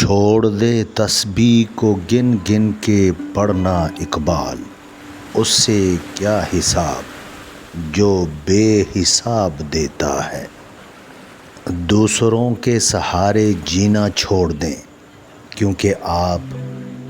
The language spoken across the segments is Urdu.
چھوڑ دے تسبیح کو گن گن کے پڑھنا اقبال، اس سے کیا حساب جو بے حساب دیتا ہے۔ دوسروں کے سہارے جینا چھوڑ دیں، کیونکہ آپ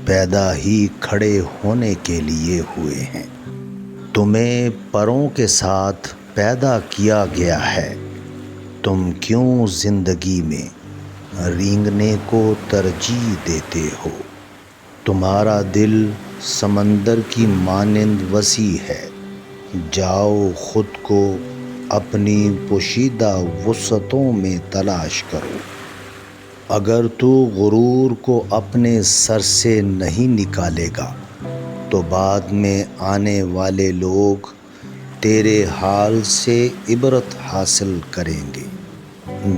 پیدا ہی کھڑے ہونے کے لیے ہوئے ہیں۔ تمہیں پروں کے ساتھ پیدا کیا گیا ہے، تم کیوں زندگی میں رینگنے کو ترجیح دیتے ہو؟ تمہارا دل سمندر کی مانند وسیع ہے، جاؤ خود کو اپنی پوشیدہ وسعتوں میں تلاش کرو۔ اگر تو غرور کو اپنے سر سے نہیں نکالے گا تو بعد میں آنے والے لوگ تیرے حال سے عبرت حاصل کریں گے۔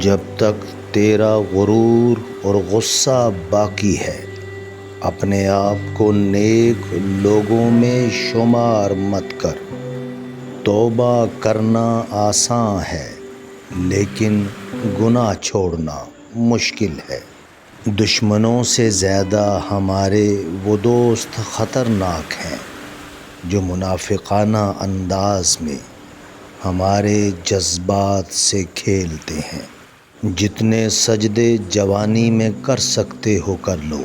جب تک تیرا غرور اور غصہ باقی ہے، اپنے آپ کو نیک لوگوں میں شمار مت کر۔ توبہ کرنا آسان ہے، لیکن گناہ چھوڑنا مشکل ہے۔ دشمنوں سے زیادہ ہمارے وہ دوست خطرناک ہیں جو منافقانہ انداز میں ہمارے جذبات سے کھیلتے ہیں۔ جتنے سجدے جوانی میں کر سکتے ہو کر لو،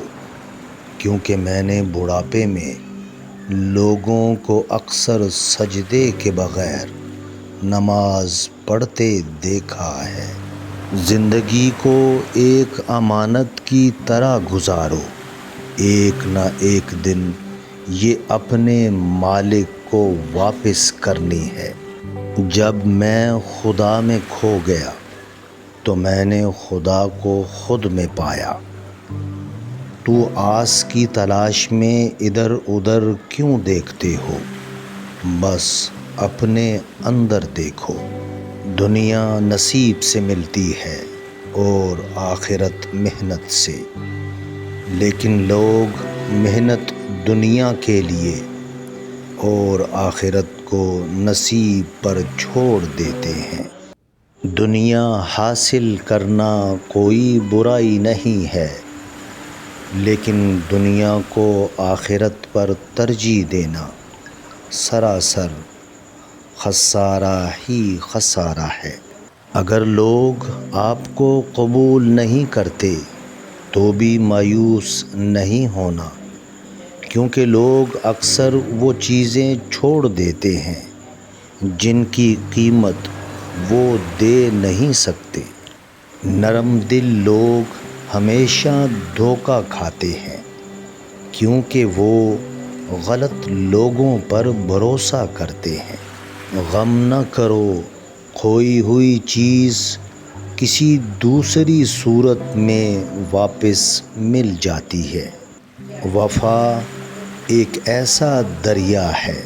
کیونکہ میں نے بڑھاپے میں لوگوں کو اکثر سجدے کے بغیر نماز پڑھتے دیکھا ہے۔ زندگی کو ایک امانت کی طرح گزارو، ایک نہ ایک دن یہ اپنے مالک کو واپس کرنی ہے۔ جب میں خدا میں کھو گیا تو میں نے خدا کو خود میں پایا۔ تو آس کی تلاش میں ادھر ادھر کیوں دیکھتے ہو؟ بس اپنے اندر دیکھو۔ دنیا نصیب سے ملتی ہے اور آخرت محنت سے، لیکن لوگ محنت دنیا کے لیے اور آخرت کو نصیب پر چھوڑ دیتے ہیں۔ دنیا حاصل کرنا کوئی برائی نہیں ہے، لیکن دنیا کو آخرت پر ترجیح دینا سراسر خسارہ ہی خسارہ ہے۔ اگر لوگ آپ کو قبول نہیں کرتے تو بھی مایوس نہیں ہونا، کیونکہ لوگ اکثر وہ چیزیں چھوڑ دیتے ہیں جن کی قیمت وہ دے نہیں سکتے۔ نرم دل لوگ ہمیشہ دھوکہ کھاتے ہیں، کیونکہ وہ غلط لوگوں پر بھروسہ کرتے ہیں۔ غم نہ کرو، کھوئی ہوئی چیز کسی دوسری صورت میں واپس مل جاتی ہے۔ وفا ایک ایسا دریا ہے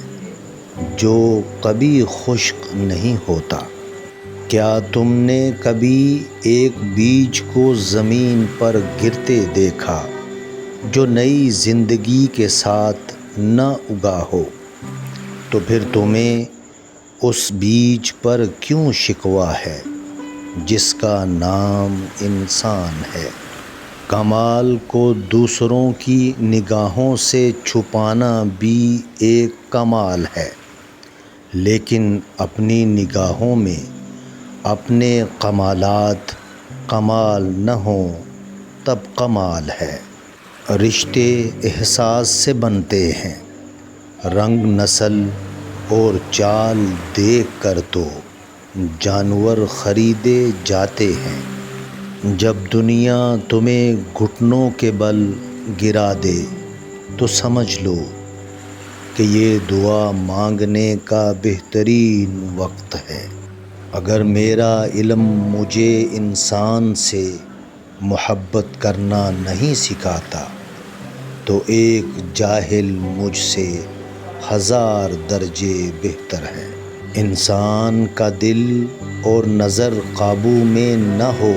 جو کبھی خشک نہیں ہوتا۔ کیا تم نے کبھی ایک بیج کو زمین پر گرتے دیکھا جو نئی زندگی کے ساتھ نہ اگا ہو؟ تو پھر تمہیں اس بیج پر کیوں شکوہ ہے جس کا نام انسان ہے؟ کمال کو دوسروں کی نگاہوں سے چھپانا بھی ایک کمال ہے، لیکن اپنی نگاہوں میں اپنے کمالات کمال نہ ہوں تب کمال ہے۔ رشتے احساس سے بنتے ہیں، رنگ نسل اور چال دیکھ کر تو جانور خریدے جاتے ہیں۔ جب دنیا تمہیں گھٹنوں کے بل گرا دے تو سمجھ لو کہ یہ دعا مانگنے کا بہترین وقت ہے۔ اگر میرا علم مجھے انسان سے محبت کرنا نہیں سکھاتا تو ایک جاہل مجھ سے 1000 درجے بہتر ہے۔ انسان کا دل اور نظر قابو میں نہ ہو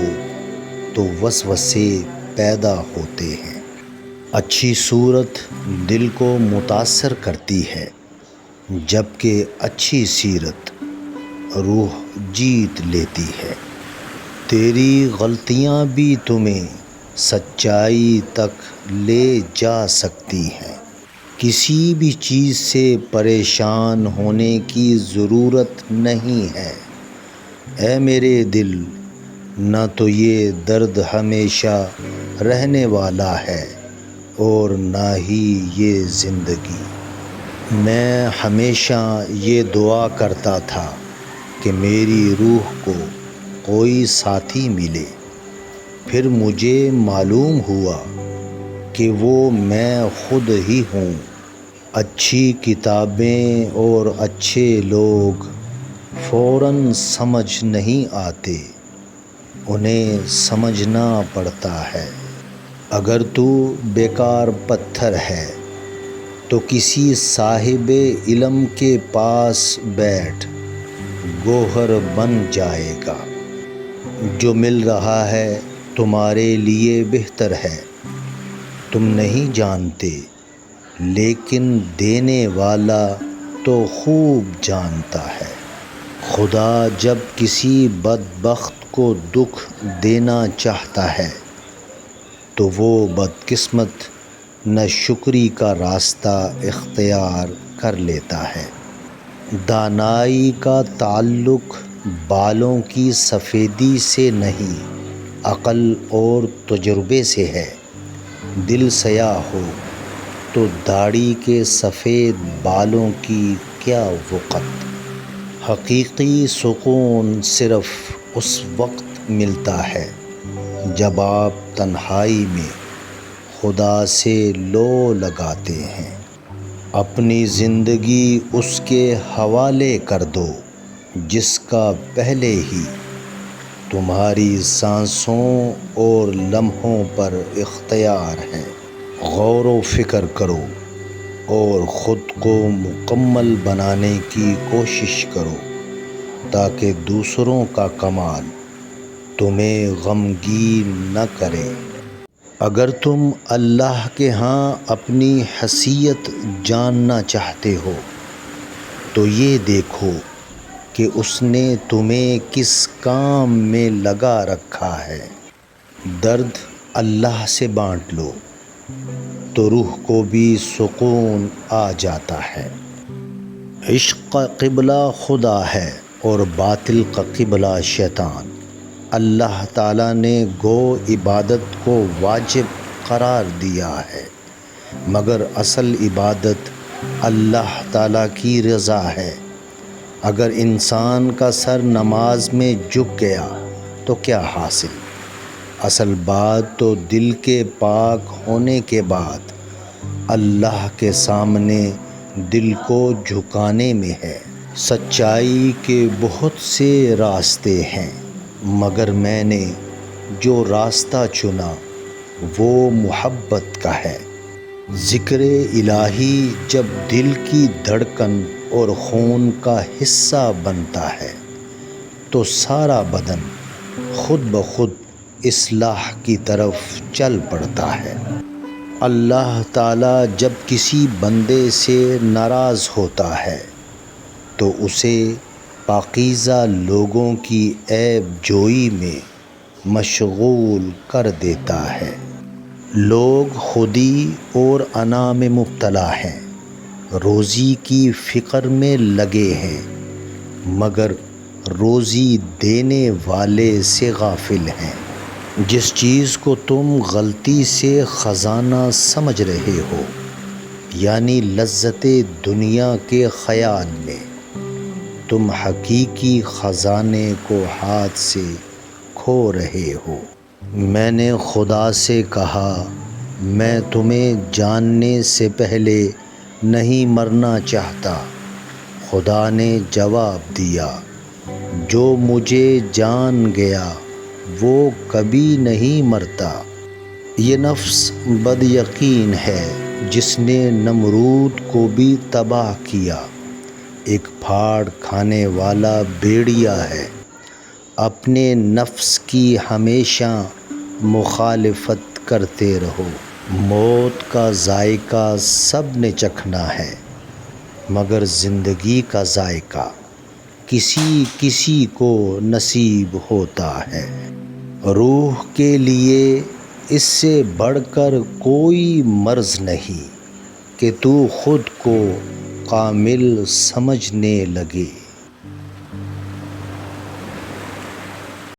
تو وسوسے پیدا ہوتے ہیں۔ اچھی صورت دل کو متاثر کرتی ہے، جبکہ اچھی سیرت روح جیت لیتی ہے۔ تیری غلطیاں بھی تمہیں سچائی تک لے جا سکتی ہیں۔ کسی بھی چیز سے پریشان ہونے کی ضرورت نہیں ہے۔ اے میرے دل، نہ تو یہ درد ہمیشہ رہنے والا ہے اور نہ ہی یہ زندگی۔ میں ہمیشہ یہ دعا کرتا تھا کہ میری روح کو کوئی ساتھی ملے، پھر مجھے معلوم ہوا کہ وہ میں خود ہی ہوں۔ اچھی کتابیں اور اچھے لوگ فوراً سمجھ نہیں آتے، انہیں سمجھنا پڑتا ہے۔ اگر تو بیکار پتھر ہے تو کسی صاحب علم کے پاس بیٹھ، گوہر بن جائے گا۔ جو مل رہا ہے تمہارے لیے بہتر ہے، تم نہیں جانتے، لیکن دینے والا تو خوب جانتا ہے۔ خدا جب کسی بدبخت کو دکھ دینا چاہتا ہے تو وہ بدقسمت ناشکری کا راستہ اختیار کر لیتا ہے۔ دانائی کا تعلق بالوں کی سفیدی سے نہیں، عقل اور تجربے سے ہے۔ دل سیاہ ہو تو داڑھی کے سفید بالوں کی کیا وقت۔ حقیقی سکون صرف اس وقت ملتا ہے جب آپ تنہائی میں خدا سے لو لگاتے ہیں۔ اپنی زندگی اس کے حوالے کر دو جس کا پہلے ہی تمہاری سانسوں اور لمحوں پر اختیار ہے۔ غور و فکر کرو اور خود کو مکمل بنانے کی کوشش کرو تاکہ دوسروں کا کمال تمہیں غمگین نہ کرے۔ اگر تم اللہ کے ہاں اپنی حیثیت جاننا چاہتے ہو تو یہ دیکھو کہ اس نے تمہیں کس کام میں لگا رکھا ہے۔ درد اللہ سے بانٹ لو تو روح کو بھی سکون آ جاتا ہے۔ عشق کا قبلہ خدا ہے اور باطل کا قبلہ شیطان۔ اللہ تعالیٰ نے گو عبادت کو واجب قرار دیا ہے، مگر اصل عبادت اللہ تعالیٰ کی رضا ہے۔ اگر انسان کا سر نماز میں جھک گیا تو کیا حاصل؟ اصل بات تو دل کے پاک ہونے کے بعد اللہ کے سامنے دل کو جھکانے میں ہے۔ سچائی کے بہت سے راستے ہیں، مگر میں نے جو راستہ چنا وہ محبت کا ہے۔ ذکر الہی جب دل کی دھڑکن اور خون کا حصہ بنتا ہے تو سارا بدن خود بخود اصلاح کی طرف چل پڑتا ہے۔ اللہ تعالیٰ جب کسی بندے سے ناراض ہوتا ہے تو اسے پاکیزہ لوگوں کی عیب جوئی میں مشغول کر دیتا ہے۔ لوگ خودی اور انا میں مبتلا ہیں، روزی کی فکر میں لگے ہیں، مگر روزی دینے والے سے غافل ہیں۔ جس چیز کو تم غلطی سے خزانہ سمجھ رہے ہو، یعنی لذت دنیا کے خیال میں، تم حقیقی خزانے کو ہاتھ سے کھو رہے ہو۔ میں نے خدا سے کہا، میں تمہیں جاننے سے پہلے نہیں مرنا چاہتا۔ خدا نے جواب دیا، جو مجھے جان گیا وہ کبھی نہیں مرتا۔ یہ نفس بد یقین ہے جس نے نمرود کو بھی تباہ کیا۔ ایک پھاڑ کھانے والا بھیڑیا ہے۔ اپنے نفس کی ہمیشہ مخالفت کرتے رہو۔ موت کا ذائقہ سب نے چکھنا ہے، مگر زندگی کا ذائقہ کسی کسی کو نصیب ہوتا ہے۔ روح کے لیے اس سے بڑھ کر کوئی مرض نہیں کہ تو خود کو کامل سمجھنے لگے۔